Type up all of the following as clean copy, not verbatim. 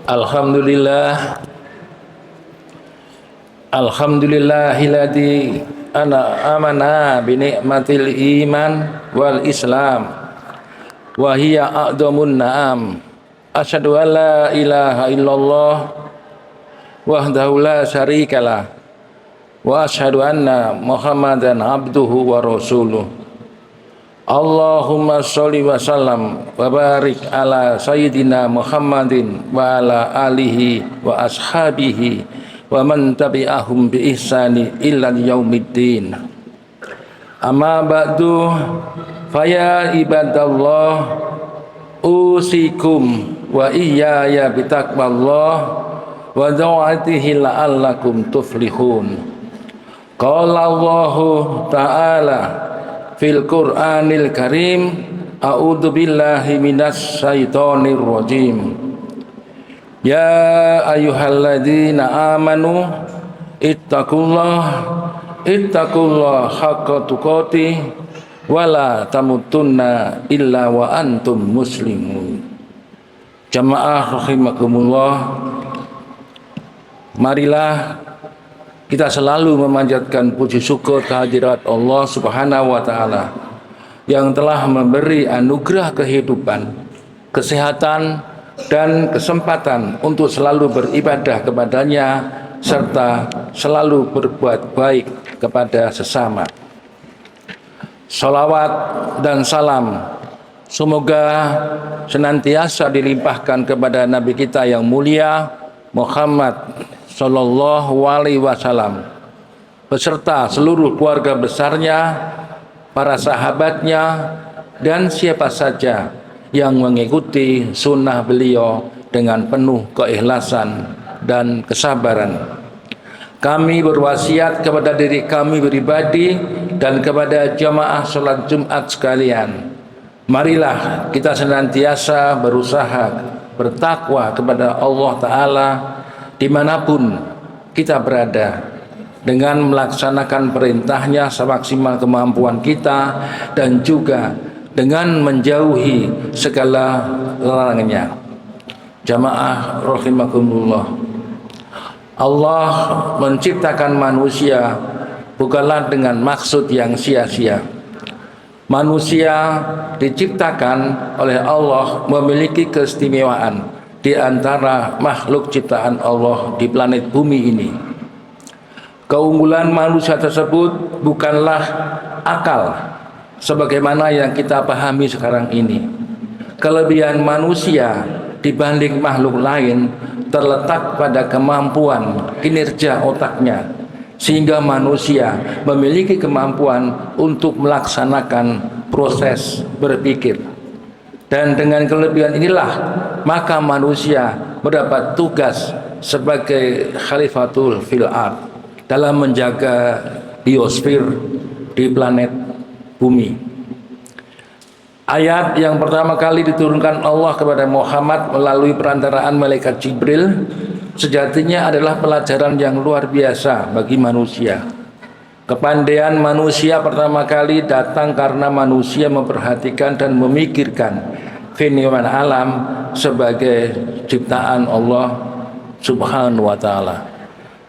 Alhamdulillah, alhamdulillahilladzi amana bi ni'matil iman wal islam wa hiya a'dhamun na'am. Asyhadu an la ilaha illallah wahdahu la syarikalah wa asyhadu anna Muhammadan abduhu wa rasuluh. Allahumma sholli wa sallam wa barik ala sayyidina Muhammadin wa ala alihi wa ashabihi wa man tabi'ahum bi ihsani illa yaumiddin. Amma ba'du, faya ibadallah, usikum wa iyaya bitaqwallah wa ta'atihi la'allakum tuflihun. Qala Allahu ta'ala fil Qur'anil Karim, a'udzu billahi minas syaitonir rajim. Ya ayyuhalladzina amanu ittaqullah haqqa tuqatih wa la tamutunna illa wa antum muslimun. Jamaah rahimakumullah, marilah kita selalu memanjatkan puji syukur kehadirat Allah Subhanahu wa taala yang telah memberi anugerah kehidupan, kesehatan dan kesempatan untuk selalu beribadah kepadanya serta selalu berbuat baik kepada sesama. Salawat dan salam semoga senantiasa dilimpahkan kepada Nabi kita yang mulia Muhammad Sallallahu alaihi wasallam beserta seluruh keluarga besarnya, para sahabatnya, dan siapa saja yang mengikuti sunnah beliau dengan penuh keikhlasan dan kesabaran. Kami berwasiat kepada diri kami pribadi dan kepada jamaah sholat Jumat sekalian, marilah kita senantiasa berusaha bertakwa kepada Allah Ta'ala dimanapun kita berada, dengan melaksanakan perintahnya semaksimal kemampuan kita dan juga dengan menjauhi segala larangannya. Jamaah rahimakumullah, Allah menciptakan manusia bukanlah dengan maksud yang sia-sia. Manusia diciptakan oleh Allah memiliki keistimewaan di antara makhluk ciptaan Allah di planet bumi ini. Keunggulan manusia tersebut bukanlah akal sebagaimana yang kita pahami sekarang ini. Kelebihan manusia dibanding makhluk lain terletak pada kemampuan kinerja otaknya, sehingga manusia memiliki kemampuan untuk melaksanakan proses berpikir. Dan dengan kelebihan inilah maka manusia mendapat tugas sebagai khalifatul fil ard dalam menjaga biosfer di planet bumi. Ayat yang pertama kali diturunkan Allah kepada Muhammad melalui perantaraan malaikat Jibril sejatinya adalah pelajaran yang luar biasa bagi manusia. Kepandaian manusia pertama kali datang karena manusia memperhatikan dan memikirkan fenomena alam sebagai ciptaan Allah Subhanahu wa taala.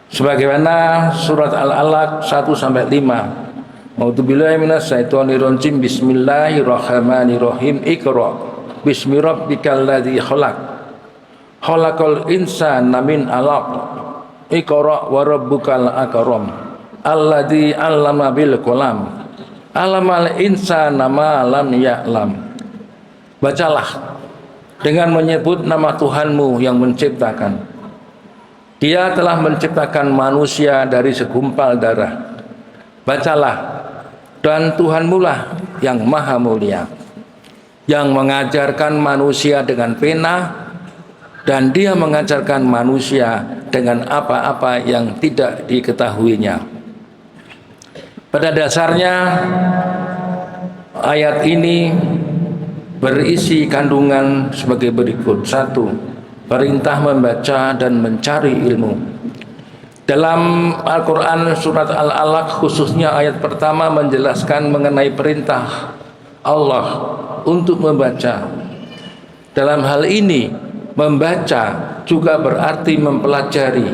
Sebagaimana surat Al-Alaq 1-5. A'udzubillahi minasyaitonir rajim. Bismillahirrahmanirrahim. Iqra bismi rabbikal ladzi khalaq. Khalaqal insana min 'alaq. Iqra wa rabbukal akram. Alladzi 'allama bil qalam. 'Allamal insana ma lam ya'lam. Bacalah dengan menyebut nama Tuhanmu yang menciptakan. Dia telah menciptakan manusia dari segumpal darah. Bacalah, dan Tuhanmu lah yang maha mulia, yang mengajarkan manusia dengan pena, dan dia mengajarkan manusia dengan apa-apa yang tidak diketahuinya. Pada dasarnya ayat ini berisi kandungan sebagai berikut. 1. Perintah membaca dan mencari ilmu. Dalam Al-Quran surat Al-Alaq khususnya ayat pertama menjelaskan mengenai perintah Allah untuk membaca. Dalam hal ini Membaca juga berarti mempelajari,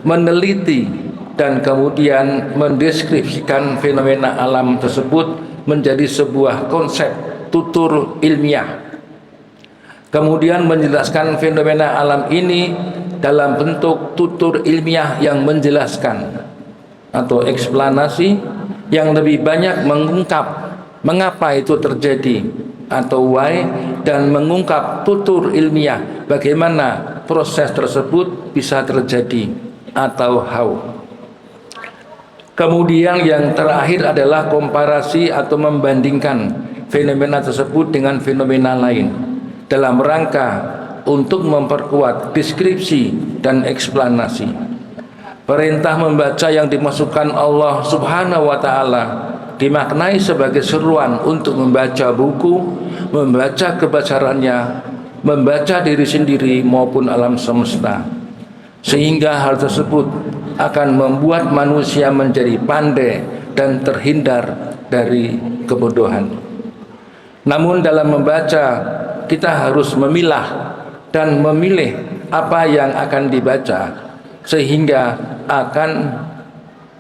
meneliti, dan kemudian mendeskripsikan fenomena alam tersebut menjadi sebuah konsep tutur ilmiah. Kemudian menjelaskan fenomena alam ini dalam bentuk tutur ilmiah yang menjelaskan atau eksplanasi yang lebih banyak mengungkap mengapa itu terjadi atau why, dan mengungkap tutur ilmiah bagaimana proses tersebut bisa terjadi atau how. Kemudian yang terakhir adalah komparasi atau membandingkan fenomena tersebut dengan fenomena lain dalam rangka untuk memperkuat deskripsi dan eksplanasi. Perintah membaca yang dimasukkan Allah Subhanahu wa taala dimaknai sebagai seruan untuk membaca buku, membaca kebesarannya, membaca diri sendiri maupun alam semesta. Sehingga hal tersebut akan membuat manusia menjadi pandai dan terhindar dari kebodohan. Namun dalam membaca kita harus memilah dan memilih apa yang akan dibaca sehingga akan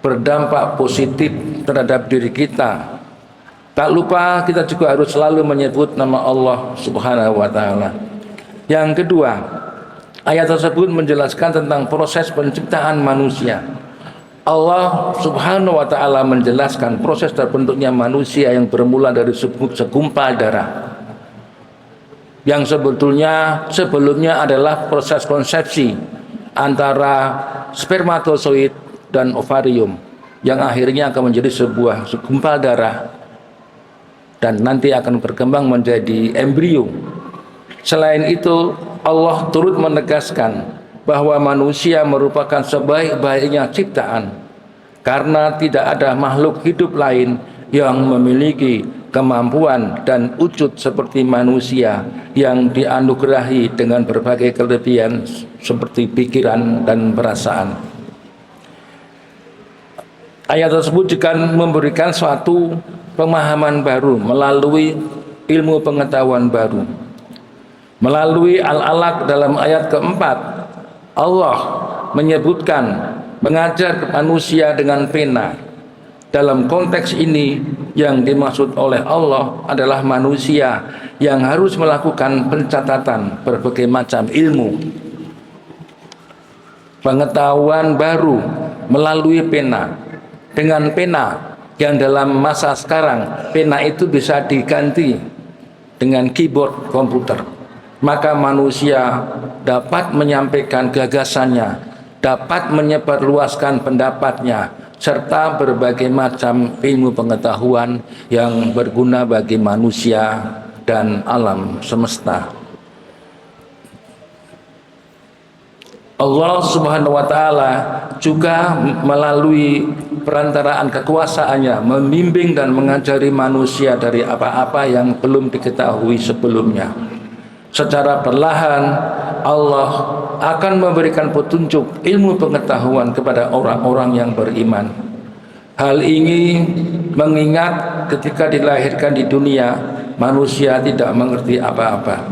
berdampak positif terhadap diri kita. Tak lupa kita juga harus selalu menyebut nama Allah Subhanahu wa taala. Yang kedua, ayat tersebut menjelaskan tentang proses penciptaan manusia. Allah Subhanahu wa taala menjelaskan proses terbentuknya manusia yang bermula dari segumpal darah, yang sebelumnya adalah proses konsepsi antara spermatozoid dan ovarium, yang akhirnya akan menjadi sebuah segumpal darah dan nanti akan berkembang menjadi embrio. Selain itu, Allah turut menegaskan bahwa manusia merupakan sebaik-baiknya ciptaan karena tidak ada makhluk hidup lain yang memiliki kemampuan dan wujud seperti manusia yang dianugerahi dengan berbagai kelebihan seperti pikiran dan perasaan. Ayat tersebut juga memberikan suatu pemahaman baru melalui ilmu pengetahuan baru. Melalui Al-Alaq dalam ayat keempat, Allah menyebutkan mengajar manusia dengan pena. Dalam konteks ini yang dimaksud oleh Allah adalah manusia yang harus melakukan pencatatan berbagai macam ilmu, pengetahuan baru melalui pena. Dengan pena yang dalam masa sekarang pena itu bisa diganti dengan keyboard komputer, maka manusia dapat menyampaikan gagasannya, dapat menyebarluaskan pendapatnya, serta berbagai macam ilmu pengetahuan yang berguna bagi manusia dan alam semesta. Allah Subhanahu wa taala juga melalui perantaraan kekuasaannya membimbing dan mengajari manusia dari apa-apa yang belum diketahui sebelumnya. Secara perlahan Allah akan memberikan petunjuk ilmu pengetahuan kepada orang-orang yang beriman. Hal ini mengingat ketika dilahirkan di dunia manusia tidak mengerti apa-apa.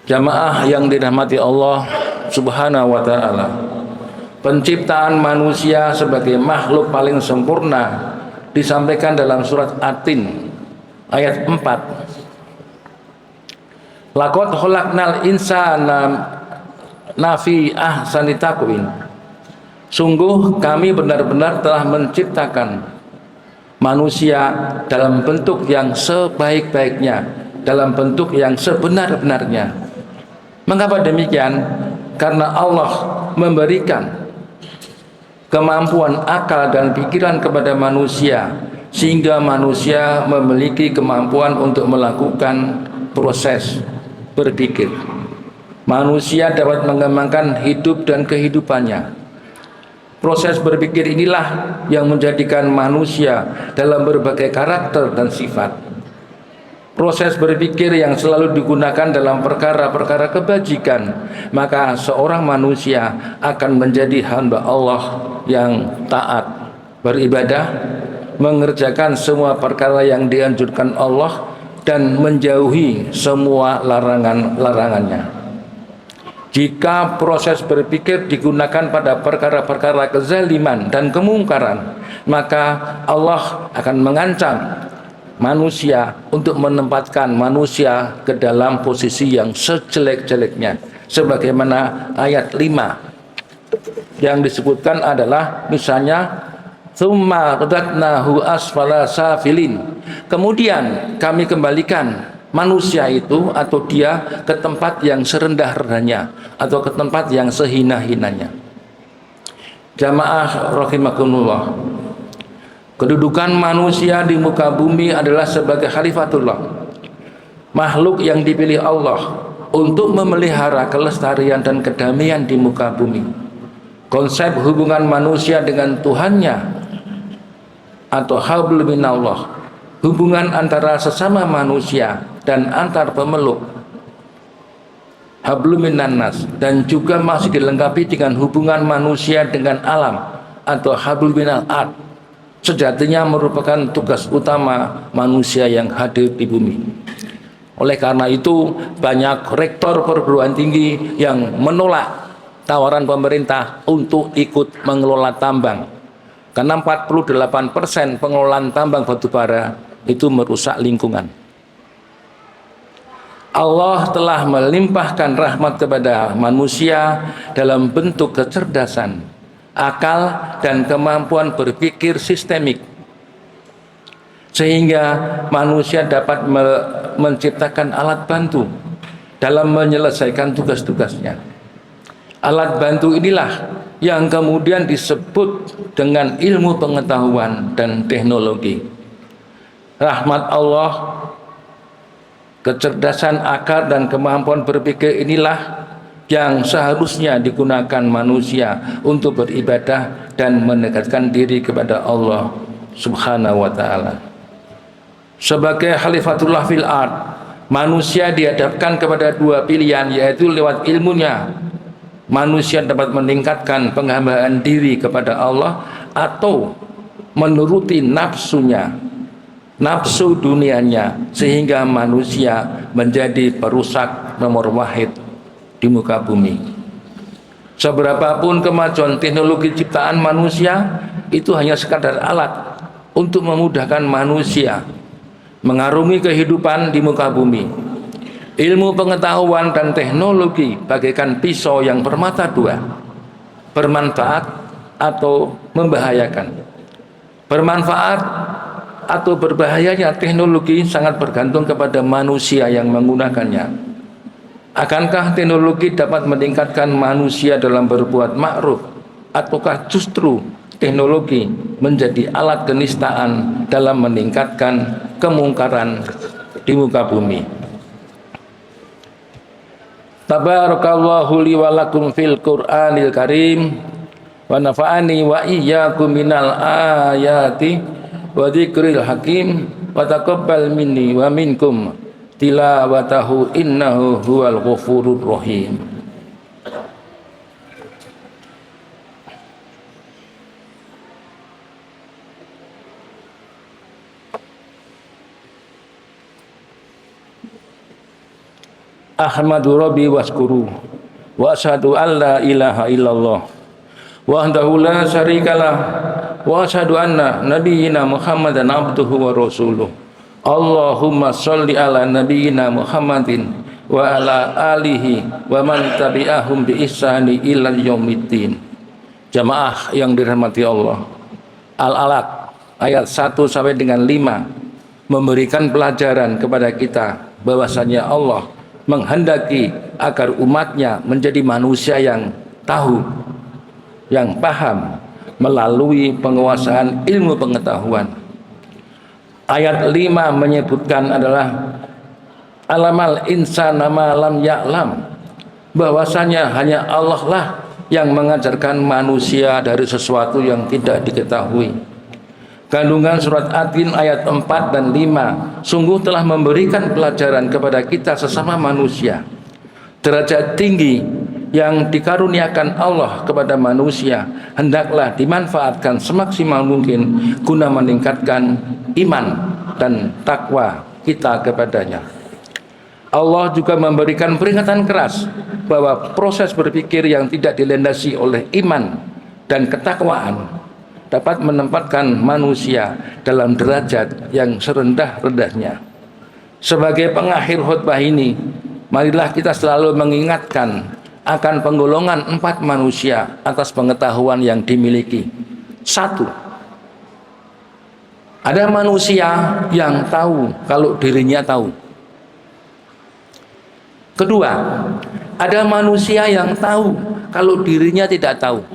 Jamaah yang dirahmati Allah Subhanahu wa taala, penciptaan manusia sebagai makhluk paling sempurna disampaikan dalam surat At-Tin ayat 4. Laqad khalaqnal insana nafi ahsani taqwim. Sungguh kami benar-benar telah menciptakan manusia dalam bentuk yang sebaik-baiknya, dalam bentuk yang sebenar-benarnya. Mengapa demikian? Karena Allah memberikan kemampuan akal dan pikiran kepada manusia sehingga manusia memiliki kemampuan untuk melakukan proses berpikir. Manusia dapat mengembangkan hidup dan kehidupannya. Proses berpikir inilah yang menjadikan manusia dalam berbagai karakter dan sifat. Proses berpikir yang selalu digunakan dalam perkara-perkara kebajikan, maka seorang manusia akan menjadi hamba Allah yang taat, beribadah, mengerjakan semua perkara yang dianjurkan Allah dan menjauhi semua larangan-larangannya. Jika proses berpikir digunakan pada perkara-perkara kezaliman dan kemungkaran, maka Allah akan mengancam manusia untuk menempatkan manusia ke dalam posisi yang sejelek-jeleknya. Sebagaimana ayat 5 yang disebutkan adalah misalnya tsumma radadnahu asfala safilin. Kemudian kami kembalikan manusia itu atau dia ke tempat yang serendah-rendahnya atau ke tempat yang sehina-hinanya. Jamaah rahimakumullah, kedudukan manusia di muka bumi adalah sebagai khalifatullah, makhluk yang dipilih Allah untuk memelihara kelestarian dan kedamaian di muka bumi. Konsep hubungan manusia dengan Tuhannya atau hablum minallah, hubungan antara sesama manusia dan antar pemeluk, hablum minannas, dan juga masih dilengkapi dengan hubungan manusia dengan alam atau hablum minal ard, sejatinya merupakan tugas utama manusia yang hadir di bumi. Oleh karena itu, banyak rektor perguruan tinggi yang menolak tawaran pemerintah untuk ikut mengelola tambang, karena 48% pengelolaan tambang batubara itu merusak lingkungan. Allah telah melimpahkan rahmat kepada manusia dalam bentuk kecerdasan, akal, dan kemampuan berpikir sistemik, sehingga manusia dapat menciptakan alat bantu dalam menyelesaikan tugas-tugasnya. Alat bantu inilah yang kemudian disebut dengan ilmu pengetahuan dan teknologi. Rahmat Allah, kecerdasan akal dan kemampuan berpikir inilah yang seharusnya digunakan manusia untuk beribadah dan mendekatkan diri kepada Allah Subhanahu wa ta'ala. Sebagai khalifatullah fil ard, manusia dihadapkan kepada dua pilihan, yaitu lewat ilmunya manusia dapat meningkatkan penghambaan diri kepada Allah, atau menuruti nafsunya, nafsu dunianya, sehingga manusia menjadi perusak nomor wahid di muka bumi. Seberapapun kemajuan teknologi ciptaan manusia, itu hanya sekadar alat untuk memudahkan manusia mengarungi kehidupan di muka bumi. Ilmu pengetahuan dan teknologi bagaikan pisau yang bermata dua, bermanfaat atau membahayakan. Bermanfaat atau berbahayanya teknologi sangat bergantung kepada manusia yang menggunakannya. Akankah teknologi dapat meningkatkan manusia dalam berbuat ma'ruf, ataukah justru teknologi menjadi alat kenistaan dalam meningkatkan kemungkaran di muka bumi? Tabarakallahu li wa lakum fil Qur'anil Karim wa nafa'ani wa iyyakum minal ayati wa dzikril hakim wa taqabbal minni wa minkum tilawatahu innahu huwal ghafurur rahim. Ahmadu Rabbi waskuru wa asyhadu an la ilaha illallah wahdahu la syarikalah wa asyhadu anna nabiyyina Muhammadan abduhu wa rasuluh. Allahumma sholli ala nabiyyina Muhammadin wa ala alihi wa man tabi'ahum bi ihsani ila yaumiddin. Jamaah yang dirahmati Allah, Al-Alaq ayat 1 sampai dengan 5 memberikan pelajaran kepada kita bahwasanya Allah menghendaki agar umatnya menjadi manusia yang tahu, yang paham melalui penguasaan ilmu pengetahuan. Ayat 5 menyebutkan adalah alamal insana ma lam ya'lam, bahwasanya hanya Allah lah yang mengajarkan manusia dari sesuatu yang tidak diketahui. Kandungan surat Ad-Din ayat 4 dan 5 sungguh telah memberikan pelajaran kepada kita sesama manusia. Derajat tinggi yang dikaruniakan Allah kepada manusia hendaklah dimanfaatkan semaksimal mungkin guna meningkatkan iman dan takwa kita kepadanya. Allah juga memberikan peringatan keras bahwa proses berpikir yang tidak dilandasi oleh iman dan ketakwaan dapat menempatkan manusia dalam derajat yang serendah-rendahnya. Sebagai pengakhir khutbah ini, marilah kita selalu mengingatkan akan penggolongan 4 manusia atas pengetahuan yang dimiliki. 1. Ada manusia yang tahu kalau dirinya tahu. Kedua, ada manusia yang tahu kalau dirinya tidak tahu.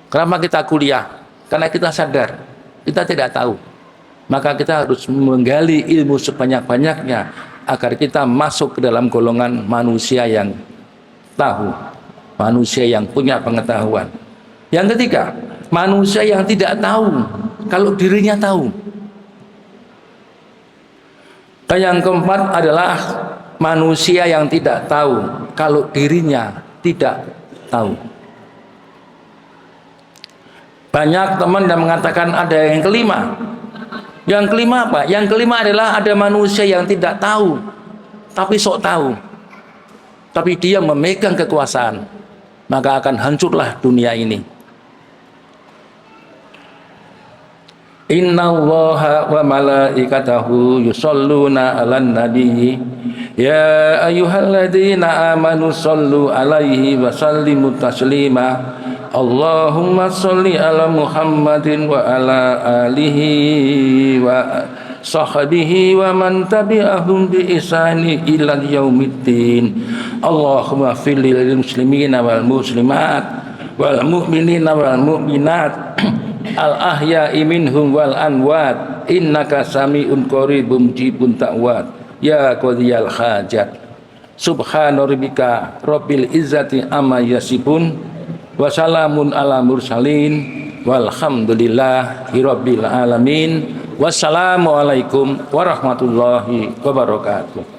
Kenapa kita kuliah? Karena kita sadar kita tidak tahu. Maka kita harus menggali ilmu sebanyak-banyaknya agar kita masuk ke dalam golongan manusia yang tahu, manusia yang punya pengetahuan. Yang ketiga, manusia yang tidak tahu kalau dirinya tahu. Dan yang keempat adalah manusia yang tidak tahu kalau dirinya tidak tahu. Banyak teman yang mengatakan ada yang kelima. Yang kelima apa? Yang kelima adalah ada manusia yang tidak tahu tapi sok tahu. Tapi dia memegang kekuasaan, maka akan hancurlah dunia ini. Innallaha wa malaikatahu yusholluna 'alan nabiyyi ya ayyuhalladzina amanu shollu 'alaihi wa sallimu taslima. Allahumma sholli 'ala Muhammadin wa 'ala alihi wa sahbihi wa man tabi'ahum bi ihsani ila yaumiddin. Allahumma fil lil muslimina wal muslimat wal mu'minina wal mu'minat al ahya'i minhum wal anwat innaka sami'un qaribun mujibun ta'wat ya qadiyal hajat. Subhana rabbika rabbil izzati amma yasifun wa salamun ala mursalin walhamdulillahi rabbil alamin. Wassalamualaikum warahmatullahi wabarakatuh.